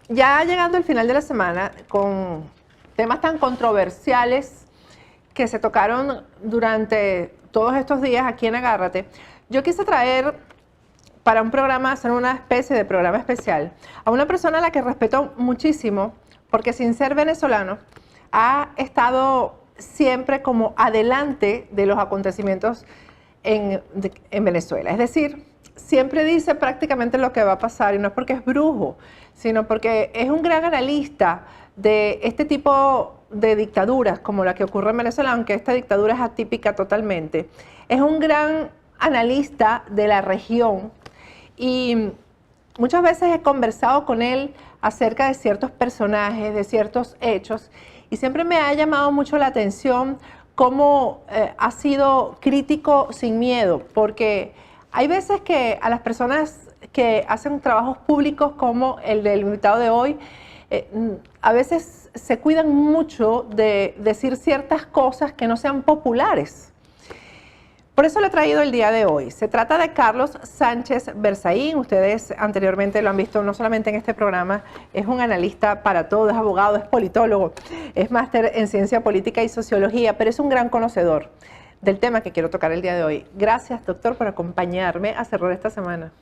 ya llegando al final de la semana, con temas tan controversiales que se tocaron durante todos estos días aquí en Agárrate, yo quise traer para un programa, hacer una especie de programa especial, a una persona a la que respeto muchísimo, porque sin ser venezolano, ha estado siempre como adelante de los acontecimientos en Venezuela. Es decir, siempre dice prácticamente lo que va a pasar, y no es porque es brujo, sino porque es un gran analista de este tipo de dictaduras como la que ocurre en Venezuela, aunque esta dictadura es atípica totalmente. Es un gran analista de la región y muchas veces he conversado con él acerca de ciertos personajes, de ciertos hechos, y siempre me ha llamado mucho la atención cómo ha sido crítico sin miedo, porque hay veces que a las personas que hacen trabajos públicos como el del invitado de hoy, a veces se cuidan mucho de decir ciertas cosas que no sean populares. Por eso lo he traído el día de hoy. Se trata de Carlos Sánchez Berzaín. Ustedes anteriormente lo han visto no solamente en este programa, es un analista para todo, es abogado, es politólogo, es máster en ciencia política y sociología, pero es un gran conocedor del tema que quiero tocar el día de hoy. Gracias, doctor, por acompañarme a cerrar esta semana.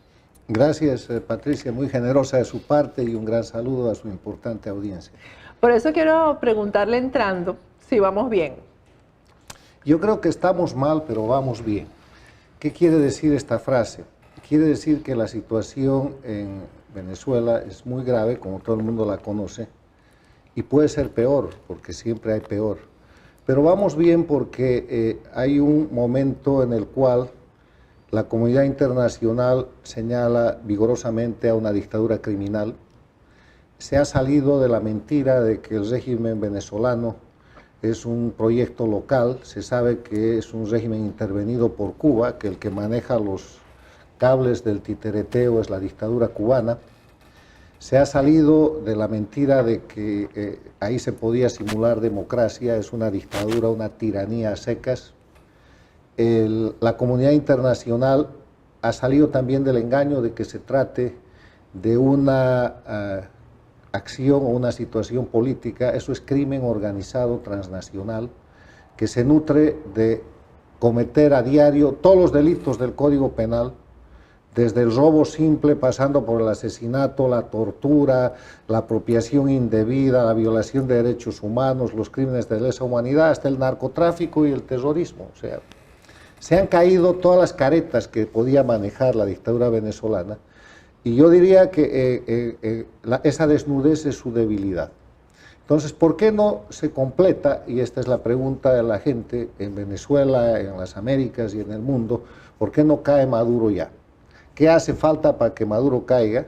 Gracias, Patricia, muy generosa de su parte, y un gran saludo a su importante audiencia. Por eso quiero preguntarle entrando si vamos bien. Yo creo que estamos mal, pero vamos bien. ¿Qué quiere decir esta frase? Quiere decir que la situación en Venezuela es muy grave, como todo el mundo la conoce, y puede ser peor, porque siempre hay peor. Pero vamos bien porque hay un momento en el cual la comunidad internacional señala vigorosamente a una dictadura criminal. Se ha salido de la mentira de que el régimen venezolano es un proyecto local. Se sabe que es un régimen intervenido por Cuba, que el que maneja los cables del titereteo es la dictadura cubana. Se ha salido de la mentira de que ahí se podía simular democracia, es una dictadura, una tiranía a secas. La comunidad internacional ha salido también del engaño de que se trate de una acción o una situación política. Eso es crimen organizado transnacional que se nutre de cometer a diario todos los delitos del Código Penal, desde el robo simple, pasando por el asesinato, la tortura, la apropiación indebida, la violación de derechos humanos, los crímenes de lesa humanidad, hasta el narcotráfico y el terrorismo. O sea, se han caído todas las caretas que podía manejar la dictadura venezolana, y yo diría que esa desnudez es su debilidad. Entonces, ¿por qué no se completa? Y esta es la pregunta de la gente en Venezuela, en las Américas y en el mundo: ¿por qué no cae Maduro ya? ¿Qué hace falta para que Maduro caiga?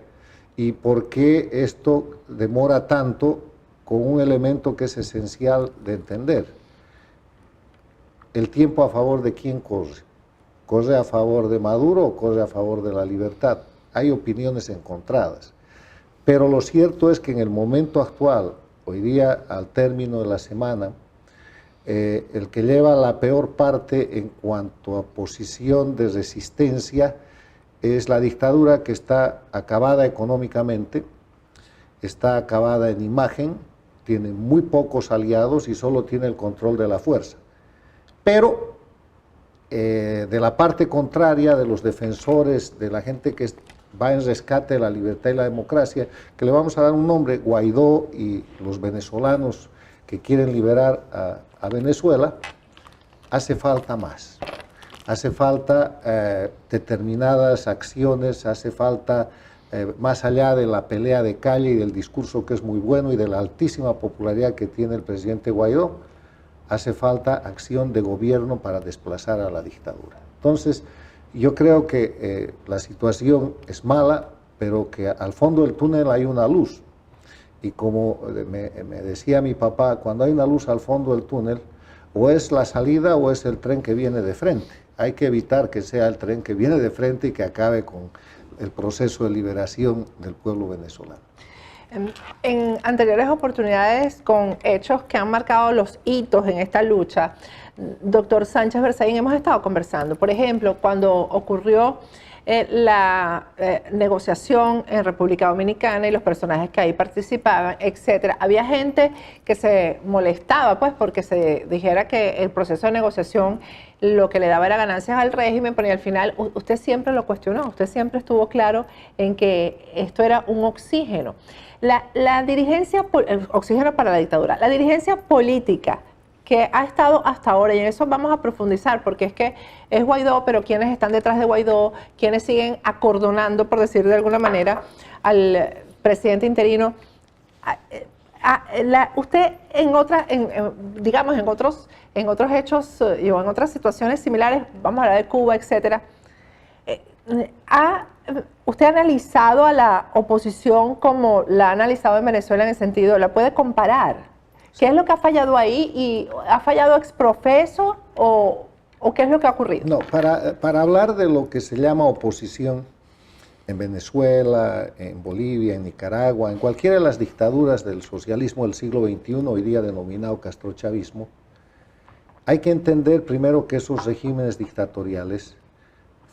¿Y por qué esto demora tanto, con un elemento que es esencial de entender? ¿El tiempo a favor de quién corre? ¿Corre a favor de Maduro o corre a favor de la libertad? Hay opiniones encontradas, pero lo cierto es que en el momento actual, hoy día, al término de la semana, el que lleva la peor parte en cuanto a posición de resistencia es la dictadura, que está acabada económicamente, está acabada en imagen, tiene muy pocos aliados y solo tiene el control de la fuerza. Pero de la parte contraria, de los defensores, de la gente que va en rescate de la libertad y la democracia, que le vamos a dar un nombre: Guaidó y los venezolanos que quieren liberar a Venezuela, hace falta más. Hace falta determinadas acciones, hace falta, más allá de la pelea de calle y del discurso que es muy bueno y de la altísima popularidad que tiene el presidente Guaidó, hace falta acción de gobierno para desplazar a la dictadura. Entonces, yo creo que la situación es mala, pero que al fondo del túnel hay una luz. Y como me decía mi papá, cuando hay una luz al fondo del túnel, o es la salida o es el tren que viene de frente. Hay que evitar que sea el tren que viene de frente y que acabe con el proceso de liberación del pueblo venezolano. En anteriores oportunidades, con hechos que han marcado los hitos en esta lucha, doctor Sánchez Berzaín, hemos estado conversando. Por ejemplo, cuando ocurrió la negociación en República Dominicana y los personajes que ahí participaban, etcétera. Había gente que se molestaba, pues, porque se dijera que el proceso de negociación lo que le daba era ganancias al régimen, pero al final usted siempre lo cuestionó, usted siempre estuvo claro en que esto era un oxígeno. La dirigencia, el oxígeno para la dictadura, la dirigencia política que ha estado hasta ahora, y en eso vamos a profundizar, porque es que es Guaidó, pero quienes están detrás de Guaidó, quienes siguen acordonando, por decir de alguna manera, al presidente interino. Usted digamos, en otros hechos y en otras situaciones similares, vamos a hablar de Cuba, etcétera, ¿usted ha analizado a la oposición como la ha analizado en Venezuela en el sentido, la puede comparar? ¿Qué es lo que ha fallado ahí? ¿Y ha fallado exprofeso o qué es lo que ha ocurrido? No, para hablar de lo que se llama oposición en Venezuela, en Bolivia, en Nicaragua, en cualquiera de las dictaduras del socialismo del siglo XXI, hoy día denominado castrochavismo, hay que entender primero que esos regímenes dictatoriales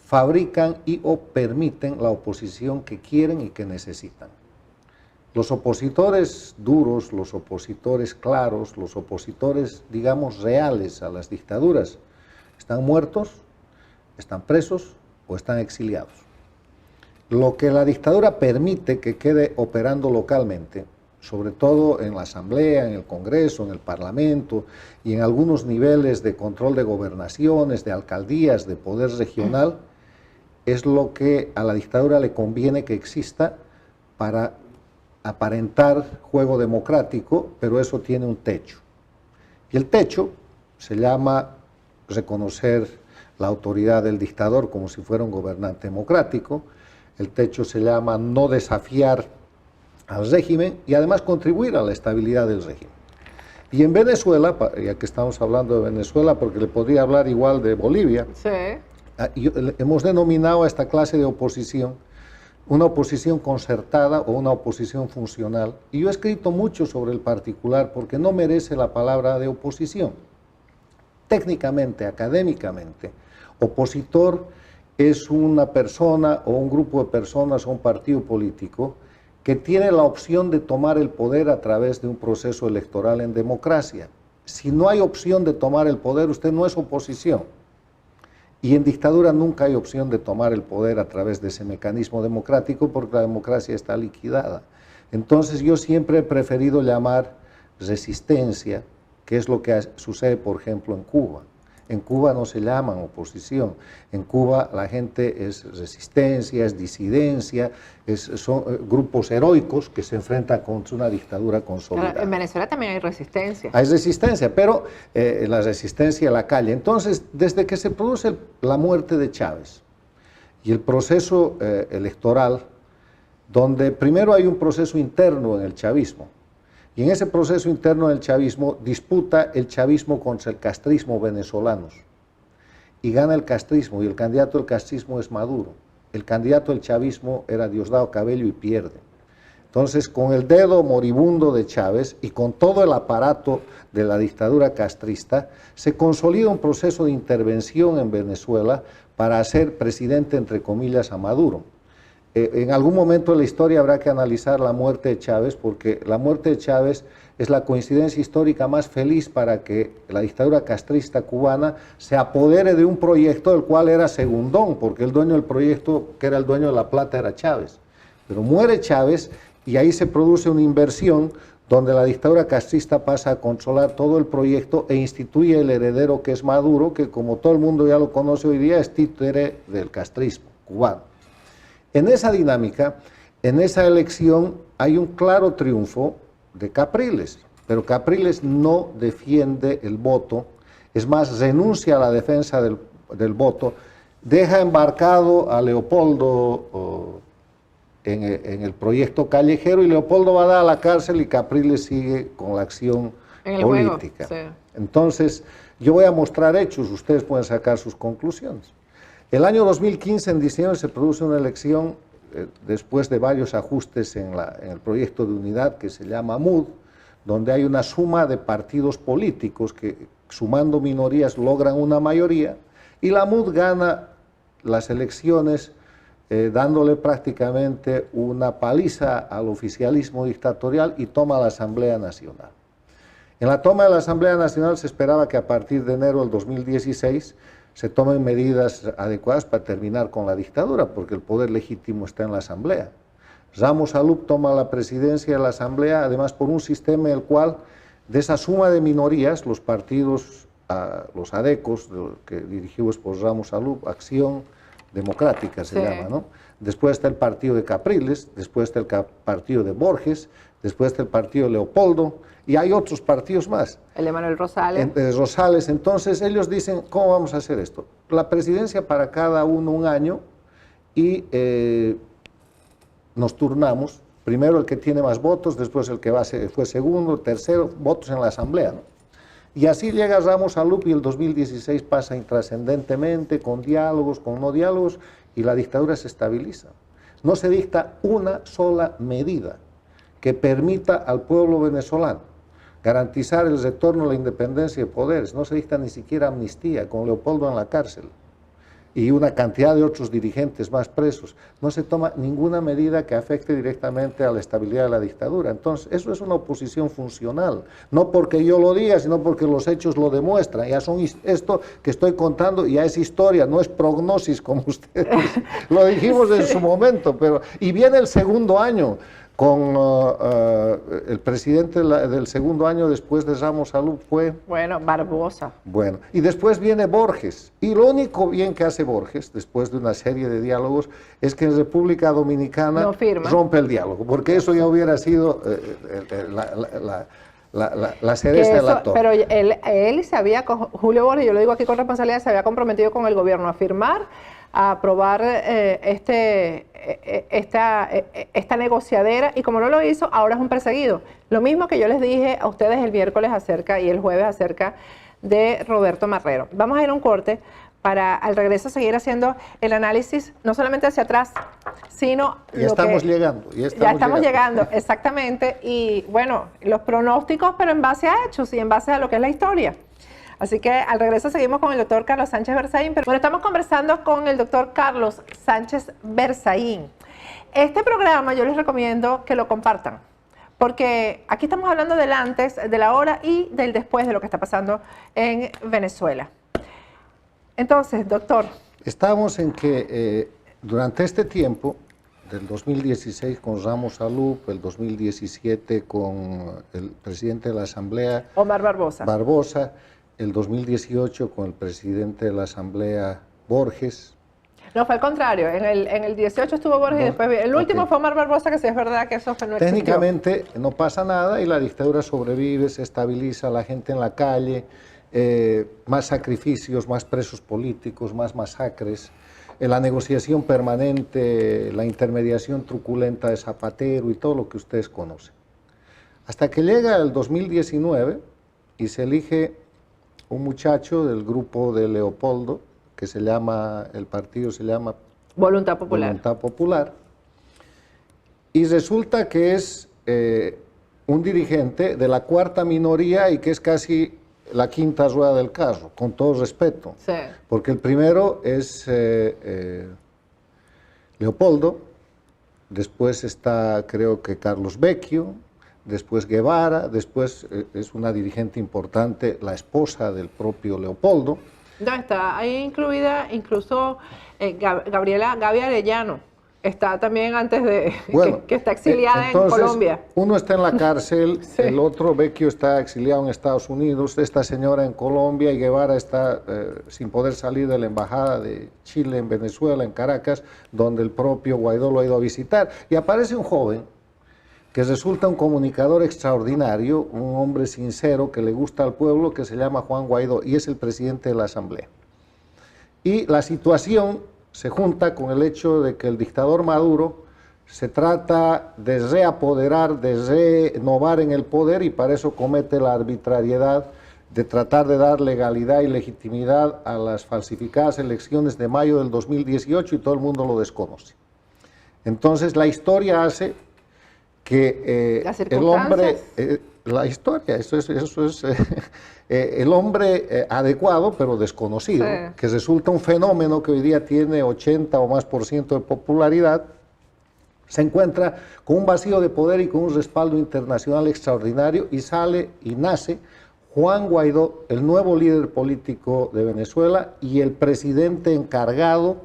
fabrican y o permiten la oposición que quieren y que necesitan. Los opositores duros, los opositores claros, los opositores, digamos, reales a las dictaduras, están muertos, están presos o están exiliados. Lo que la dictadura permite que quede operando localmente, sobre todo en la Asamblea, en el Congreso, en el Parlamento y en algunos niveles de control de gobernaciones, de alcaldías, de poder regional, es lo que a la dictadura le conviene que exista para aparentar juego democrático, pero eso tiene un techo. Y el techo se llama reconocer la autoridad del dictador como si fuera un gobernante democrático, el techo se llama no desafiar al régimen y además contribuir a la estabilidad del régimen. Y en Venezuela, ya que estamos hablando de Venezuela, porque le podría hablar igual de Bolivia, sí, hemos denominado a esta clase de oposición una oposición concertada o una oposición funcional. Y yo he escrito mucho sobre el particular porque no merece la palabra de oposición. Técnicamente, académicamente, opositor es una persona o un grupo de personas o un partido político que tiene la opción de tomar el poder a través de un proceso electoral en democracia. Si no hay opción de tomar el poder, usted no es oposición. Y en dictadura nunca hay opción de tomar el poder a través de ese mecanismo democrático porque la democracia está liquidada. Entonces yo siempre he preferido llamar resistencia, que es lo que sucede, por ejemplo, en Cuba. En Cuba no se llaman oposición, en Cuba la gente es resistencia, es disidencia, son grupos heroicos que se enfrentan contra una dictadura consolidada. Pero en Venezuela también hay resistencia. Hay resistencia, pero la resistencia a la calle. Entonces, desde que se produce la muerte de Chávez y el proceso electoral, donde primero hay un proceso interno en el chavismo, y en ese proceso interno del chavismo disputa el chavismo contra el castrismo venezolanos. Y gana el castrismo, y el candidato del castrismo es Maduro. El candidato del chavismo era Diosdado Cabello y pierde. Entonces, con el dedo moribundo de Chávez y con todo el aparato de la dictadura castrista, se consolida un proceso de intervención en Venezuela para hacer presidente, entre comillas, a Maduro. En algún momento de la historia habrá que analizar la muerte de Chávez, porque la muerte de Chávez es la coincidencia histórica más feliz para que la dictadura castrista cubana se apodere de un proyecto del cual era segundón, porque el dueño del proyecto, que era el dueño de la plata, era Chávez. Pero muere Chávez y ahí se produce una inversión donde la dictadura castrista pasa a controlar todo el proyecto e instituye el heredero que es Maduro, que como todo el mundo ya lo conoce hoy día, es títere del castrismo cubano. En esa dinámica, en esa elección, hay un claro triunfo de Capriles, pero Capriles no defiende el voto, es más, renuncia a la defensa del voto, deja embarcado a Leopoldo en el proyecto callejero y Leopoldo va a dar a la cárcel y Capriles sigue con la acción política. Juego, sí. Entonces, yo voy a mostrar hechos, ustedes pueden sacar sus conclusiones. El año 2015, en diciembre, se produce una elección después de varios ajustes en el proyecto de unidad que se llama MUD, donde hay una suma de partidos políticos que, sumando minorías, logran una mayoría, y la MUD gana las elecciones dándole prácticamente una paliza al oficialismo dictatorial y toma la Asamblea Nacional. En la toma de la Asamblea Nacional se esperaba que a partir de enero del 2016 se tomen medidas adecuadas para terminar con la dictadura, porque el poder legítimo está en la Asamblea. Ramos Alup toma la presidencia de la Asamblea, además por un sistema en el cual, de esa suma de minorías, los partidos, los ADECOS, que dirigidos por Ramos Alup, Acción Democrática se llama, ¿no? Después está el partido de Capriles, después está el partido de Borges, después está el partido de Leopoldo, y hay otros partidos más. El de Manuel Rosales. Rosales. Entonces ellos dicen, ¿cómo vamos a hacer esto? La presidencia para cada uno un año y nos turnamos. Primero el que tiene más votos, después el que fue segundo, tercero, votos en la Asamblea, ¿no? Y así llega Ramos Alup y el 2016 pasa intrascendentemente, con diálogos, con no diálogos, y la dictadura se estabiliza. No se dicta una sola medida que permita al pueblo venezolano garantizar el retorno a la independencia de poderes. No se dicta ni siquiera amnistía, con Leopoldo en la cárcel y una cantidad de otros dirigentes más presos. No se toma ninguna medida que afecte directamente a la estabilidad de la dictadura. Entonces, eso es una oposición funcional. No porque yo lo diga, sino porque los hechos lo demuestran. Ya son esto que estoy contando, ya es historia, no es prognosis como ustedes lo dijimos en su momento. Y viene el segundo año, con el presidente del segundo año después de Ramos Alup fue... Bueno, Barbosa. Bueno, y después viene Borges, y lo único bien que hace Borges, después de una serie de diálogos, es que en República Dominicana no rompe el diálogo, porque eso ya hubiera sido la cereza de la torta. Pero él se había, Julio Borges, yo lo digo aquí con responsabilidad, se había comprometido con el gobierno a firmar, a aprobar esta negociadera, y como no lo hizo, ahora es un perseguido. Lo mismo que yo les dije a ustedes el miércoles y el jueves acerca de Roberto Marrero. Vamos a ir a un corte para al regreso seguir haciendo el análisis, no solamente hacia atrás, sino... Ya estamos llegando. Exactamente. Y bueno, los pronósticos, pero en base a hechos y en base a lo que es la historia. Así que al regreso seguimos con el doctor Carlos Sánchez Berzaín. Pero bueno, estamos conversando con el doctor Carlos Sánchez Berzaín. Este programa yo les recomiendo que lo compartan, porque aquí estamos hablando del antes, de la hora y del después de lo que está pasando en Venezuela. Entonces, doctor. Estamos en que durante este tiempo, del 2016 con Ramos Alup, el 2017 con el presidente de la Asamblea, Omar Barbosa, el 2018 con el presidente de la Asamblea, Borges. No, fue al contrario. En el 18 estuvo Borges y después... El último fue Omar Barbosa, que sí es verdad que eso no existió. Técnicamente no pasa nada y la dictadura sobrevive, se estabiliza, la gente en la calle, más sacrificios, más presos políticos, más masacres, la negociación permanente, la intermediación truculenta de Zapatero y todo lo que ustedes conocen. Hasta que llega el 2019 y se elige un muchacho del grupo de Leopoldo, que el partido se llama Voluntad Popular. Voluntad Popular, y resulta que es un dirigente de la cuarta minoría y que es casi la quinta rueda del carro, con todo respeto. Sí. Porque el primero es Leopoldo, después está creo que Carlos Vecchio, después Guevara, después es una dirigente importante, la esposa del propio Leopoldo. No, está ahí incluida incluso Gaby Arellano, está también antes de, bueno, que está exiliada entonces, en Colombia. Uno está en la cárcel, Sí. El otro, Vecchio, está exiliado en Estados Unidos, esta señora en Colombia, y Guevara está sin poder salir de la embajada de Chile en Venezuela, en Caracas, donde el propio Guaidó lo ha ido a visitar. Y aparece un joven que resulta un comunicador extraordinario, un hombre sincero que le gusta al pueblo, que se llama Juan Guaidó, y es el presidente de la Asamblea. Y la situación se junta con el hecho de que el dictador Maduro se trata de reapoderar, de renovar en el poder, y para eso comete la arbitrariedad de tratar de dar legalidad y legitimidad a las falsificadas elecciones de mayo del 2018, y todo el mundo lo desconoce. Entonces la historia hace que el hombre la historia, eso es el hombre adecuado pero desconocido, Sí. que resulta un fenómeno que hoy día tiene 80 o más % de popularidad, se encuentra con un vacío de poder y con un respaldo internacional extraordinario y sale y nace Juan Guaidó, el nuevo líder político de Venezuela y el presidente encargado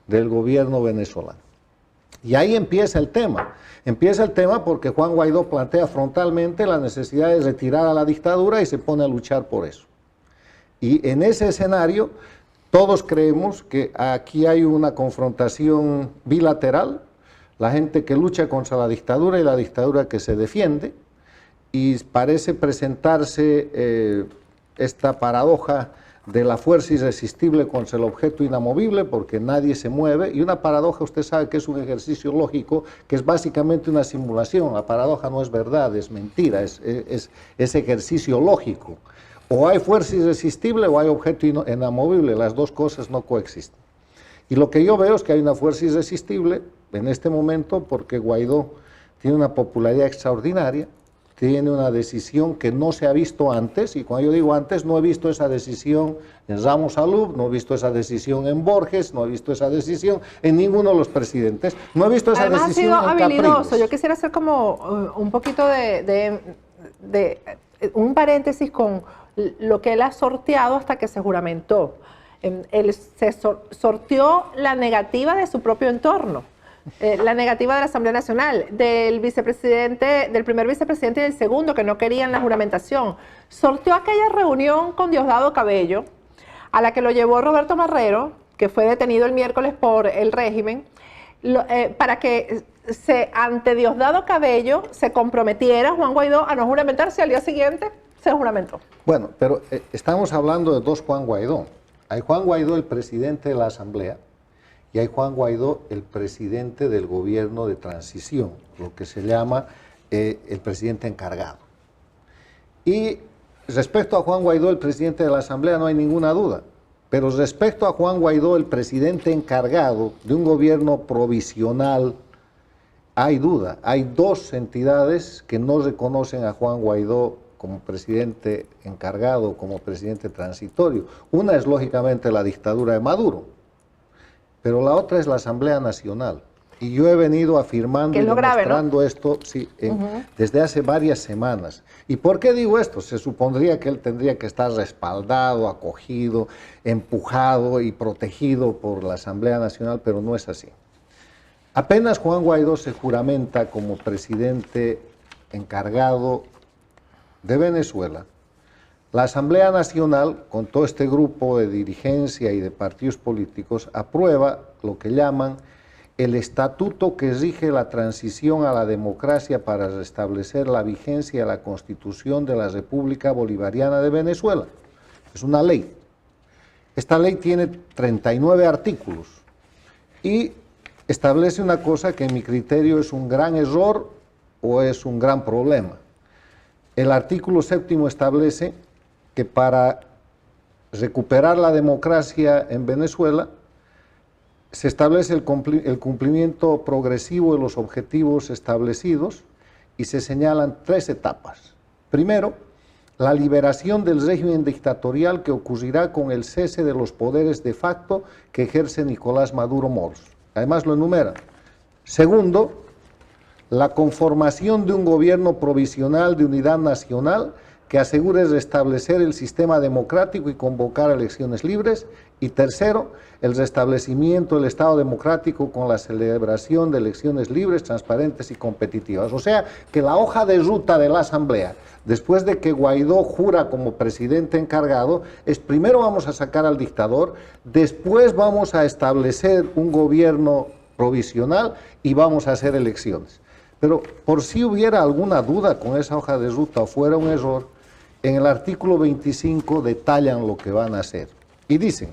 del gobierno venezolano. Y ahí empieza el tema. Empieza el tema porque Juan Guaidó plantea frontalmente la necesidad de retirar a la dictadura y se pone a luchar por eso. Y en ese escenario, todos creemos que aquí hay una confrontación bilateral, la gente que lucha contra la dictadura y la dictadura que se defiende, y parece presentarse esta paradoja de la fuerza irresistible contra el objeto inamovible, porque nadie se mueve, y una paradoja, usted sabe que es un ejercicio lógico, que es básicamente una simulación. La paradoja no es verdad, es mentira, es ejercicio lógico. O hay fuerza irresistible o hay objeto inamovible, las dos cosas no coexisten. Y lo que yo veo es que hay una fuerza irresistible en este momento porque Guaidó tiene una popularidad extraordinaria, tiene una decisión que no se ha visto antes, y cuando yo digo antes, no he visto esa decisión en Ramos Salub, no he visto esa decisión en Borges, no he visto esa decisión en ninguno de los presidentes, no he visto esa Además, decisión ha sido en habilidoso. Capriles. Yo quisiera hacer como un poquito de un paréntesis con lo que él ha sorteado hasta que se juramentó. Él se sorteó la negativa de su propio entorno. La negativa de la Asamblea Nacional, del vicepresidente, del primer vicepresidente y del segundo, que no querían la juramentación. Sorteó aquella reunión con Diosdado Cabello, a la que lo llevó Roberto Marrero, que fue detenido el miércoles por el régimen, para que ante Diosdado Cabello se comprometiera Juan Guaidó a no juramentarse. Al día siguiente se juramentó. Bueno, pero estamos hablando de dos Juan Guaidó. Hay Juan Guaidó, el presidente de la Asamblea, y hay Juan Guaidó, el presidente del gobierno de transición, lo que se llama el presidente encargado. Y respecto a Juan Guaidó, el presidente de la Asamblea, no hay ninguna duda. Pero respecto a Juan Guaidó, el presidente encargado de un gobierno provisional, hay duda. Hay dos entidades que no reconocen a Juan Guaidó como presidente encargado, como presidente transitorio. Una es lógicamente la dictadura de Maduro, pero la otra es la Asamblea Nacional. Y yo he venido afirmando y demostrando esto sí, desde hace varias semanas. ¿Y por qué digo esto? Se supondría que él tendría que estar respaldado, acogido, empujado y protegido por la Asamblea Nacional, pero no es así. Apenas Juan Guaidó se juramenta como presidente encargado de Venezuela, la Asamblea Nacional, con todo este grupo de dirigencia y de partidos políticos, aprueba lo que llaman el estatuto que rige la transición a la democracia para restablecer la vigencia de la Constitución de la República Bolivariana de Venezuela. Es una ley. Esta ley tiene 39 artículos y establece una cosa que en mi criterio es un gran error o es un gran problema. El artículo 7º establece que para recuperar la democracia en Venezuela se establece el cumplimiento progresivo de los objetivos establecidos y se señalan 3 etapas. Primero, la liberación del régimen dictatorial que ocurrirá con el cese de los poderes de facto que ejerce Nicolás Maduro Moros. Además lo enumera. Segundo, la conformación de un gobierno provisional de unidad nacional que asegure restablecer el sistema democrático y convocar elecciones libres. Y tercero, el restablecimiento del Estado democrático con la celebración de elecciones libres, transparentes y competitivas. O sea, que la hoja de ruta de la Asamblea, después de que Guaidó jura como presidente encargado, es primero vamos a sacar al dictador, después vamos a establecer un gobierno provisional y vamos a hacer elecciones. Pero por si hubiera alguna duda con esa hoja de ruta o fuera un error, en el artículo 25 detallan lo que van a hacer. Y dicen,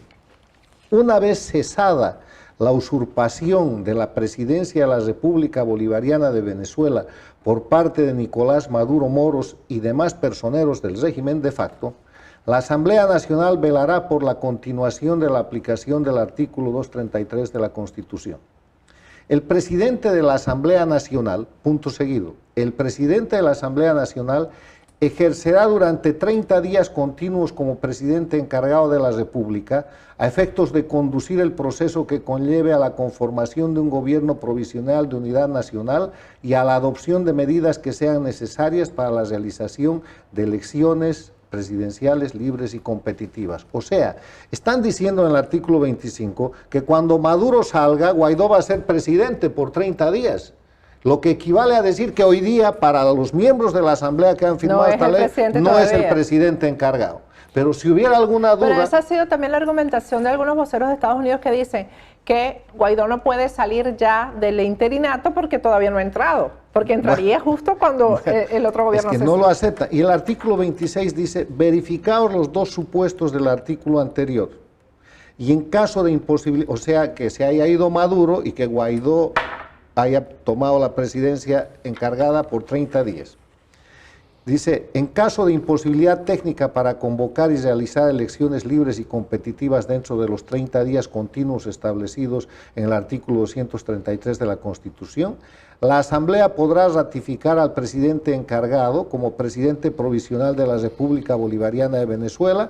una vez cesada la usurpación de la presidencia de la República Bolivariana de Venezuela por parte de Nicolás Maduro Moros y demás personeros del régimen de facto, la Asamblea Nacional velará por la continuación de la aplicación del artículo 233 de la Constitución. El presidente de la Asamblea Nacional, punto seguido, el presidente de la Asamblea Nacional ejercerá durante 30 días continuos como presidente encargado de la República a efectos de conducir el proceso que conlleve a la conformación de un gobierno provisional de unidad nacional y a la adopción de medidas que sean necesarias para la realización de elecciones presidenciales libres y competitivas. O sea, están diciendo en el artículo 25 que cuando Maduro salga, Guaidó va a ser presidente por 30 días. Lo que equivale a decir que hoy día, para los miembros de la Asamblea que han firmado esta ley, no es el presidente encargado. Pero si hubiera alguna duda... Pero esa ha sido también la argumentación de algunos voceros de Estados Unidos que dicen que Guaidó no puede salir ya del interinato porque todavía no ha entrado, porque entraría justo cuando el otro gobierno... Es que no lo acepta. Y el artículo 26 dice, verificados los dos supuestos del artículo anterior, y en caso de imposibilidad, o sea, que se haya ido Maduro y que Guaidó haya tomado la presidencia encargada por 30 días. Dice, en caso de imposibilidad técnica para convocar y realizar elecciones libres y competitivas dentro de los 30 días continuos establecidos en el artículo 233 de la Constitución, la Asamblea podrá ratificar al presidente encargado como presidente provisional de la República Bolivariana de Venezuela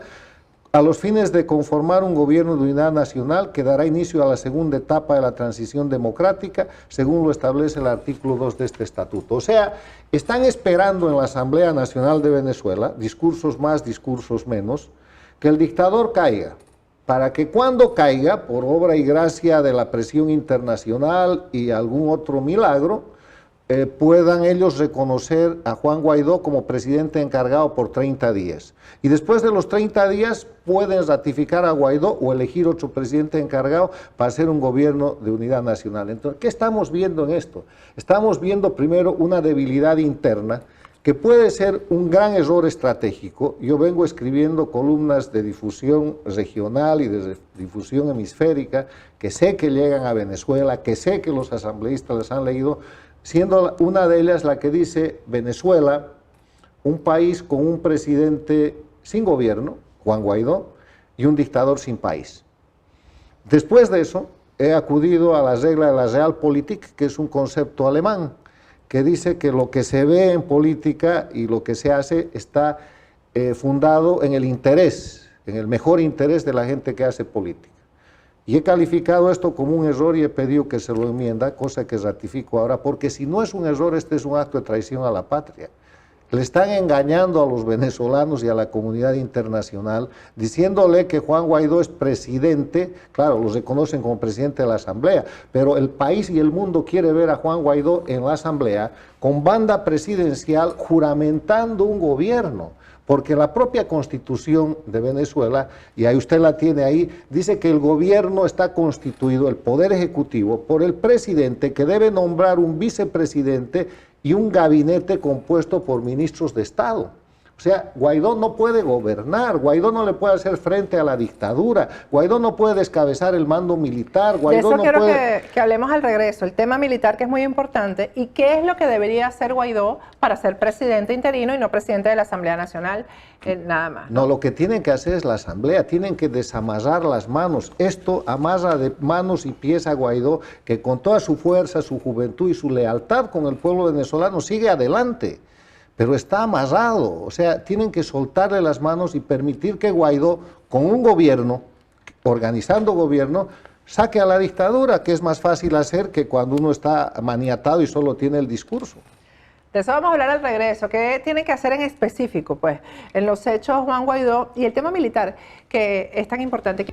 a los fines de conformar un gobierno de unidad nacional que dará inicio a la segunda etapa de la transición democrática, según lo establece el artículo 2 de este estatuto. O sea, están esperando en la Asamblea Nacional de Venezuela, discursos más, discursos menos, que el dictador caiga, para que cuando caiga, por obra y gracia de la presión internacional y algún otro milagro, puedan ellos reconocer a Juan Guaidó como presidente encargado por 30 días. Y después de los 30 días pueden ratificar a Guaidó o elegir otro presidente encargado para hacer un gobierno de unidad nacional. Entonces, ¿qué estamos viendo en esto? Estamos viendo primero una debilidad interna que puede ser un gran error estratégico. Yo vengo escribiendo columnas de difusión regional y de difusión hemisférica que sé que llegan a Venezuela, que sé que los asambleístas las han leído, siendo una de ellas la que dice Venezuela, un país con un presidente sin gobierno, Juan Guaidó, y un dictador sin país. Después de eso, he acudido a la regla de la Realpolitik, que es un concepto alemán, que dice que lo que se ve en política y lo que se hace está fundado en el interés, en el mejor interés de la gente que hace política. Y he calificado esto como un error y he pedido que se lo enmienda, cosa que ratifico ahora, porque si no es un error, este es un acto de traición a la patria. Le están engañando a los venezolanos y a la comunidad internacional, diciéndole que Juan Guaidó es presidente, claro, lo reconocen como presidente de la Asamblea, pero el país y el mundo quiere ver a Juan Guaidó en la Asamblea con banda presidencial juramentando un gobierno. Porque la propia Constitución de Venezuela, y ahí usted la tiene ahí, dice que el gobierno está constituido, el Poder Ejecutivo, por el presidente, que debe nombrar un vicepresidente y un gabinete compuesto por ministros de Estado. O sea, Guaidó no puede gobernar, Guaidó no le puede hacer frente a la dictadura, Guaidó no puede descabezar el mando militar, Guaidó de eso no quiero puede... que hablemos al regreso, el tema militar que es muy importante, y qué es lo que debería hacer Guaidó para ser presidente interino y no presidente de la Asamblea Nacional, nada más. No, lo que tienen que hacer es la Asamblea, tienen que desamarrar las manos. Esto amarra de manos y pies a Guaidó, que con toda su fuerza, su juventud y su lealtad con el pueblo venezolano sigue adelante. Pero está amarrado, o sea, tienen que soltarle las manos y permitir que Guaidó, con un gobierno, organizando gobierno, saque a la dictadura, que es más fácil hacer que cuando uno está maniatado y solo tiene el discurso. De eso vamos a hablar al regreso. ¿Qué tiene que hacer en específico, pues, en los hechos Juan Guaidó y el tema militar, que es tan importante?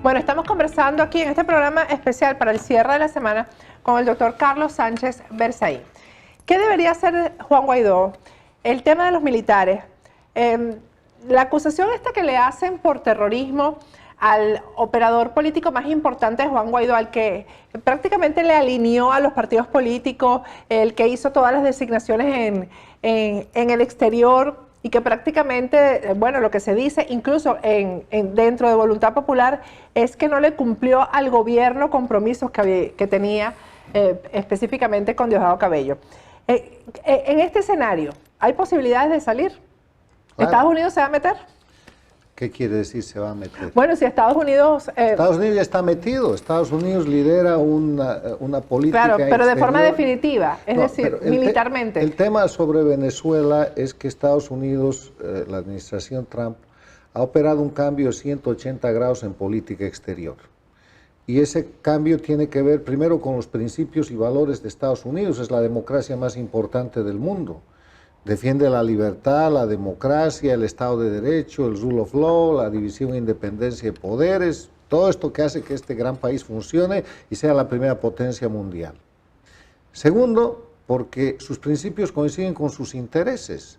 Bueno, estamos conversando aquí en este programa especial para el cierre de la semana con el doctor Carlos Sánchez Berzahí. ¿Qué debería hacer Juan Guaidó? El tema de los militares, la acusación esta que le hacen por terrorismo al operador político más importante de Juan Guaidó, al que prácticamente le alineó a los partidos políticos, el que hizo todas las designaciones en el exterior y que prácticamente, bueno, lo que se dice incluso dentro de Voluntad Popular es que no le cumplió al gobierno compromisos que tenía específicamente con Diosdado Cabello. En este escenario, ¿hay posibilidades de salir? Claro. ¿Estados Unidos se va a meter? ¿Qué quiere decir se va a meter? Bueno, si Estados Unidos... Estados Unidos ya está metido. Estados Unidos lidera una política Claro, pero de exterior. forma definitiva, es No, decir, pero militarmente. El tema sobre Venezuela es que Estados Unidos, la administración Trump, ha operado un cambio de 180 grados en política exterior. Y ese cambio tiene que ver primero con los principios y valores de Estados Unidos. Es la democracia más importante del mundo. Defiende la libertad, la democracia, el Estado de Derecho, el rule of law, la división e independencia de poderes, todo esto que hace que este gran país funcione y sea la primera potencia mundial. Segundo, porque sus principios coinciden con sus intereses.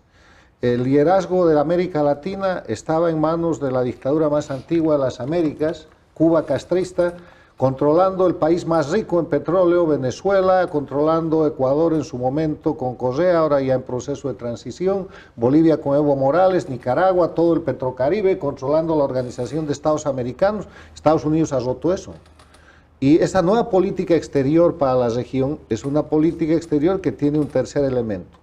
El liderazgo de la América Latina estaba en manos de la dictadura más antigua de las Américas, Cuba castrista, controlando el país más rico en petróleo, Venezuela, controlando Ecuador en su momento con Correa, ahora ya en proceso de transición, Bolivia con Evo Morales, Nicaragua, todo el Petrocaribe, controlando la Organización de Estados Americanos. Estados Unidos ha roto eso. Y esa nueva política exterior para la región es una política exterior que tiene un tercer elemento.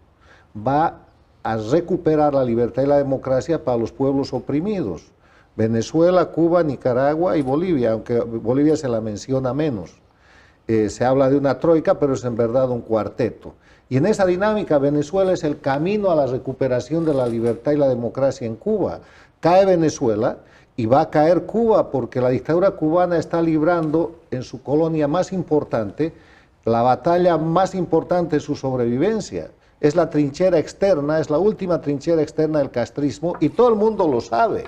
Va a recuperar la libertad y la democracia para los pueblos oprimidos. Venezuela, Cuba, Nicaragua y Bolivia, aunque Bolivia se la menciona menos. Se habla de una troika, pero es en verdad un cuarteto. Y en esa dinámica, Venezuela es el camino a la recuperación de la libertad y la democracia en Cuba. Cae Venezuela y va a caer Cuba, porque la dictadura cubana está librando en su colonia más importante la batalla más importante de su sobrevivencia. Es la trinchera externa, es la última trinchera externa del castrismo, y todo el mundo lo sabe.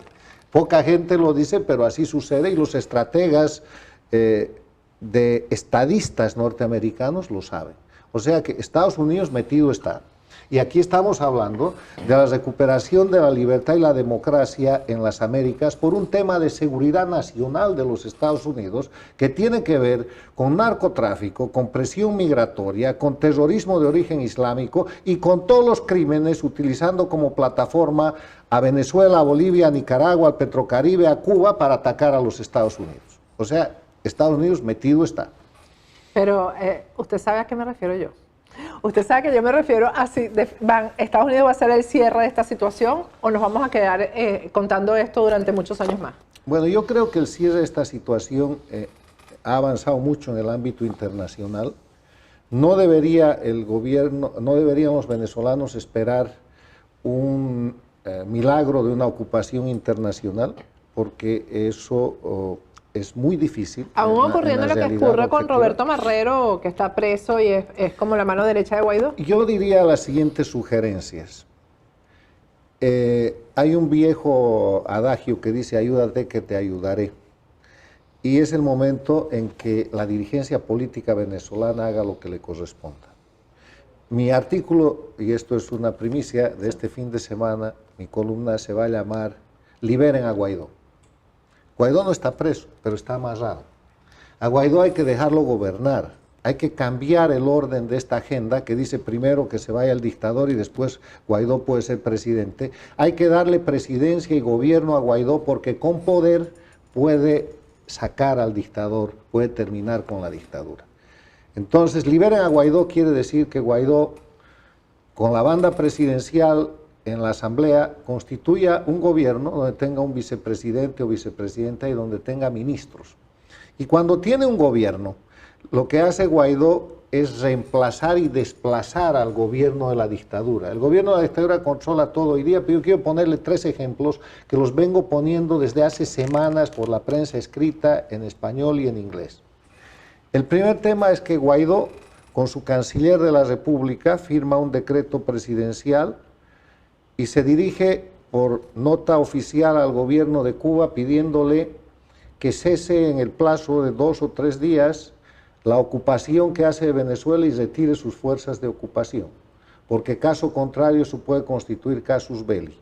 Poca gente lo dice, pero así sucede, y los estrategas de estadistas norteamericanos lo saben. O sea que Estados Unidos metido está. Y aquí estamos hablando de la recuperación de la libertad y la democracia en las Américas por un tema de seguridad nacional de los Estados Unidos que tiene que ver con narcotráfico, con presión migratoria, con terrorismo de origen islámico y con todos los crímenes, utilizando como plataforma a Venezuela, a Bolivia, a Nicaragua, al Petrocaribe, a Cuba para atacar a los Estados Unidos. O sea, Estados Unidos metido está. Pero usted sabe a qué me refiero yo. Usted sabe que yo me refiero a si Estados Unidos va a ser el cierre de esta situación o nos vamos a quedar contando esto durante muchos años más. Bueno, yo creo que el cierre de esta situación ha avanzado mucho en el ámbito internacional. No debería el gobierno, no deberían los venezolanos esperar un milagro de una ocupación internacional, porque eso es muy difícil. Aún ocurriendo lo que ocurre con Roberto Marrero, que está preso y es como la mano derecha de Guaidó. Yo diría las siguientes sugerencias. Hay un viejo adagio que dice: ayúdate que te ayudaré. Y es el momento en que la dirigencia política venezolana haga lo que le corresponda. Mi artículo, y esto es una primicia de este fin de semana, mi columna se va a llamar "Liberen a Guaidó". Guaidó no está preso, pero está amarrado. A Guaidó hay que dejarlo gobernar. Hay que cambiar el orden de esta agenda que dice primero que se vaya el dictador y después Guaidó puede ser presidente. Hay que darle presidencia y gobierno a Guaidó, porque con poder puede sacar al dictador, puede terminar con la dictadura. Entonces, liberen a Guaidó quiere decir que Guaidó, con la banda presidencial en la Asamblea, constituya un gobierno donde tenga un vicepresidente o vicepresidenta y donde tenga ministros. Y cuando tiene un gobierno, lo que hace Guaidó es reemplazar y desplazar al gobierno de la dictadura. El gobierno de la dictadura controla todo hoy día, pero yo quiero ponerle 3 ejemplos que los vengo poniendo desde hace semanas por la prensa escrita en español y en inglés. El primer tema es que Guaidó, con su canciller de la República, firma un decreto presidencial y se dirige por nota oficial al gobierno de Cuba pidiéndole que cese en el plazo de 2 o 3 días la ocupación que hace de Venezuela y retire sus fuerzas de ocupación, porque caso contrario eso puede constituir casus belli.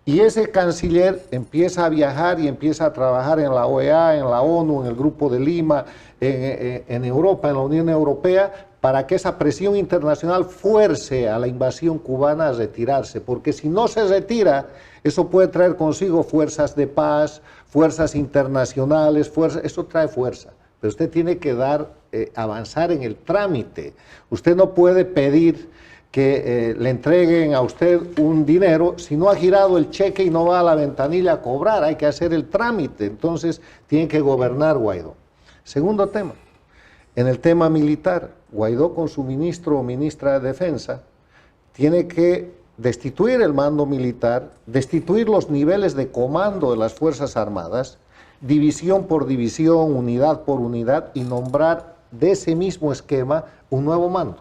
Y ese canciller empieza a viajar y empieza a trabajar en la OEA, en la ONU, en el Grupo de Lima, en Europa, en la Unión Europea, para que esa presión internacional fuerce a la invasión cubana a retirarse, porque si no se retira, eso puede traer consigo fuerzas de paz, fuerzas internacionales, eso trae fuerza. Pero usted tiene que avanzar en el trámite. Usted no puede pedir que le entreguen a usted un dinero si no ha girado el cheque y no va a la ventanilla a cobrar, hay que hacer el trámite, entonces tiene que gobernar Guaidó. Segundo tema, en el tema militar, Guaidó con su ministro o ministra de Defensa tiene que destituir el mando militar, destituir los niveles de comando de las Fuerzas Armadas, división por división, unidad por unidad, y nombrar de ese mismo esquema un nuevo mando.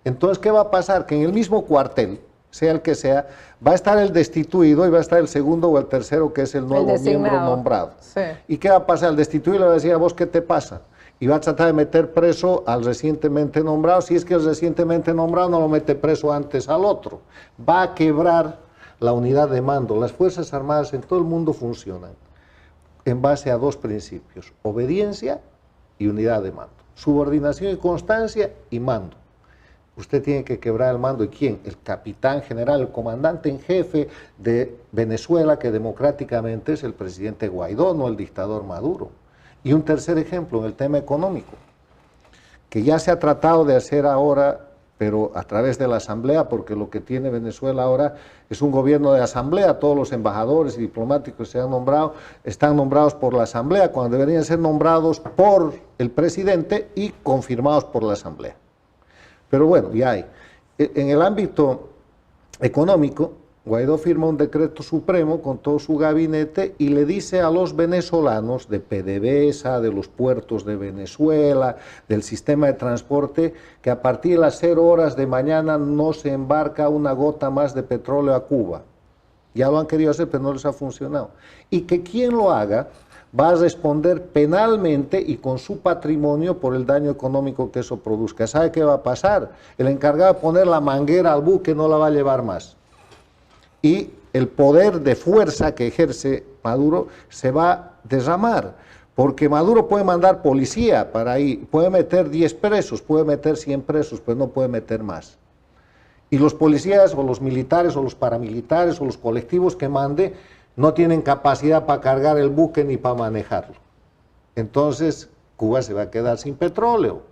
Entonces, ¿qué va a pasar? Que en el mismo cuartel, sea el que sea, va a estar el destituido y va a estar el segundo o el tercero, que es el nuevo miembro nombrado. Sí. ¿Y qué va a pasar? El destituido le va a decir: ¿a vos qué te pasa? Y va a tratar de meter preso al recientemente nombrado, si es que el recientemente nombrado no lo mete preso antes al otro. Va a quebrar la unidad de mando. Las Fuerzas Armadas en todo el mundo funcionan en base a dos principios: obediencia y unidad de mando. Subordinación y constancia y mando. Usted tiene que quebrar el mando. ¿Y quién? El capitán general, el comandante en jefe de Venezuela, que democráticamente es el presidente Guaidó, no el dictador Maduro. Y un tercer ejemplo, en el tema económico, que ya se ha tratado de hacer ahora, pero a través de la Asamblea, porque lo que tiene Venezuela ahora es un gobierno de Asamblea. Todos los embajadores y diplomáticos que se han nombrado están nombrados por la Asamblea, cuando deberían ser nombrados por el presidente y confirmados por la Asamblea. Pero bueno, ya hay. En el ámbito económico, Guaidó firma un decreto supremo con todo su gabinete y le dice a los venezolanos de PDVSA, de los puertos de Venezuela, del sistema de transporte, que a partir de las 0 horas de mañana no se embarca una gota más de petróleo a Cuba. Ya lo han querido hacer, pero no les ha funcionado. Y que quien lo haga va a responder penalmente y con su patrimonio por el daño económico que eso produzca. ¿Sabe qué va a pasar? El encargado de poner la manguera al buque no la va a llevar más. Y el poder de fuerza que ejerce Maduro se va a derramar, porque Maduro puede mandar policía para ahí, puede meter 10 presos, puede meter 100 presos, pero no puede meter más. Y los policías o los militares o los paramilitares o los colectivos que mande no tienen capacidad para cargar el buque ni para manejarlo. Entonces Cuba se va a quedar sin petróleo.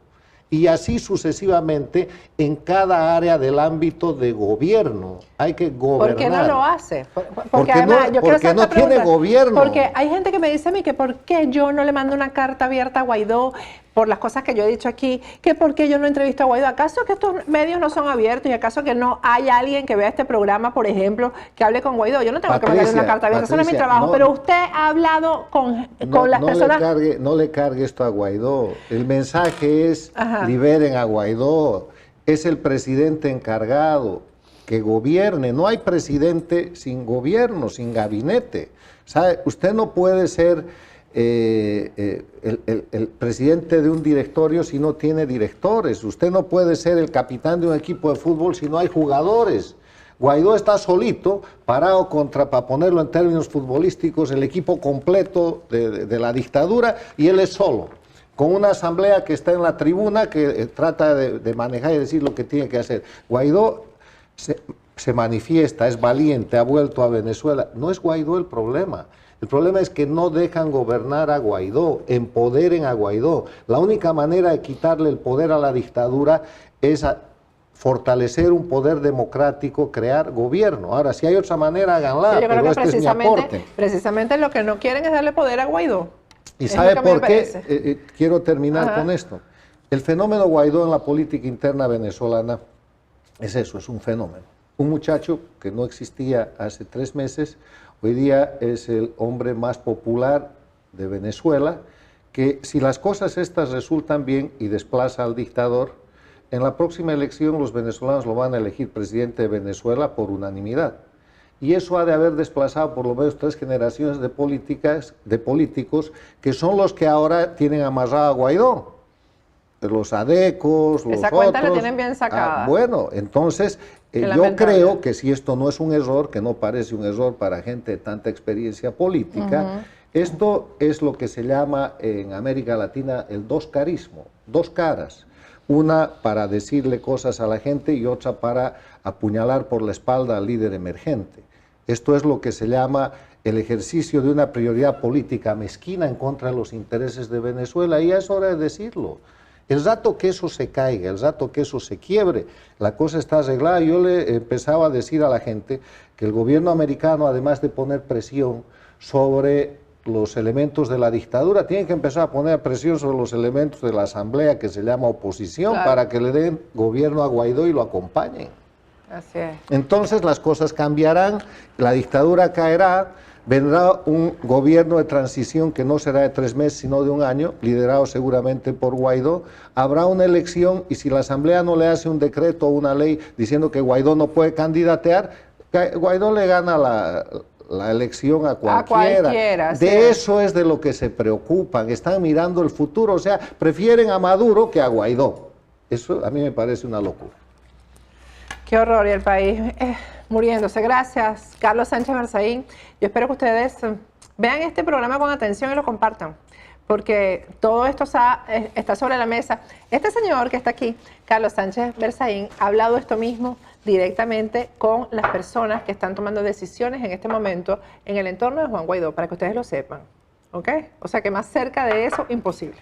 Y así sucesivamente en cada área del ámbito de gobierno. Hay que gobernar. ¿Por qué no lo hace? Porque además, no tiene gobierno. Porque hay gente que me dice a mí que por qué yo no le mando una carta abierta a Guaidó por las cosas que yo he dicho aquí, que por qué yo no entrevisto a Guaidó. ¿Acaso que estos medios no son abiertos y acaso que no hay alguien que vea este programa, por ejemplo, que hable con Guaidó? Yo no tengo que mandarle una carta abierta, eso no es mi trabajo, no, pero usted ha hablado con las personas... No le cargue esto a Guaidó. El mensaje es: liberen a Guaidó. Es el presidente encargado, que gobierne. No hay presidente sin gobierno, sin gabinete. ¿Sabe? Usted no puede ser el presidente de un directorio si no tiene directores. Usted no puede ser el capitán de un equipo de fútbol si no hay jugadores. Guaidó está solito, parado para ponerlo en términos futbolísticos, el equipo completo de la dictadura, y él es solo, con una asamblea que está en la tribuna, que trata de manejar y decir lo que tiene que hacer. Guaidó se manifiesta, es valiente, ha vuelto a Venezuela. No es Guaidó el problema. El problema es que no dejan gobernar a Guaidó, empoderen a Guaidó. La única manera de quitarle el poder a la dictadura es fortalecer un poder democrático, crear gobierno. Ahora, si hay otra manera, háganla, pero este es mi aporte. Precisamente lo que no quieren es darle poder a Guaidó. ¿Y sabe por qué? Quiero terminar con esto. El fenómeno Guaidó en la política interna venezolana es eso, es un fenómeno. Un muchacho que no existía hace 3 meses, hoy día es el hombre más popular de Venezuela, que si las cosas estas resultan bien y desplaza al dictador, en la próxima elección los venezolanos lo van a elegir presidente de Venezuela por unanimidad. Y eso ha de haber desplazado por lo menos 3 generaciones de políticos que son los que ahora tienen amarrado a Guaidó. Los adecos, los Esa cuenta otros. La tienen bien sacada. Bueno, entonces yo creo que si esto no es un error, que no parece un error para gente de tanta experiencia política, esto es lo que se llama en América Latina el doscarismo, 2 caras. Una para decirle cosas a la gente y otra para apuñalar por la espalda al líder emergente. Esto es lo que se llama el ejercicio de una prioridad política mezquina en contra de los intereses de Venezuela, y ya es hora de decirlo. El rato que eso se caiga, el rato que eso se quiebre, la cosa está arreglada. Yo le empezaba a decir a la gente que el gobierno americano, además de poner presión sobre los elementos de la dictadura, tiene que empezar a poner presión sobre los elementos de la asamblea, que se llama oposición, claro, para que le den gobierno a Guaidó y lo acompañen. así es. Entonces las cosas cambiarán, la dictadura caerá, vendrá un gobierno de transición que no será de 3 meses, sino de 1 año, liderado seguramente por Guaidó. Habrá una elección y si la Asamblea no le hace un decreto o una ley diciendo que Guaidó no puede candidatear, Guaidó le gana la elección a cualquiera. De eso es de lo que se preocupan, están mirando el futuro, o sea, prefieren a Maduro que a Guaidó. Eso a mí me parece una locura. Qué horror, y el país muriéndose. Gracias, Carlos Sánchez Berzaín. Yo espero que ustedes vean este programa con atención y lo compartan, porque todo esto está sobre la mesa. Este señor que está aquí, Carlos Sánchez Berzaín, ha hablado esto mismo directamente con las personas que están tomando decisiones en este momento en el entorno de Juan Guaidó, para que ustedes lo sepan. ¿Ok? O sea que más cerca de eso, imposible.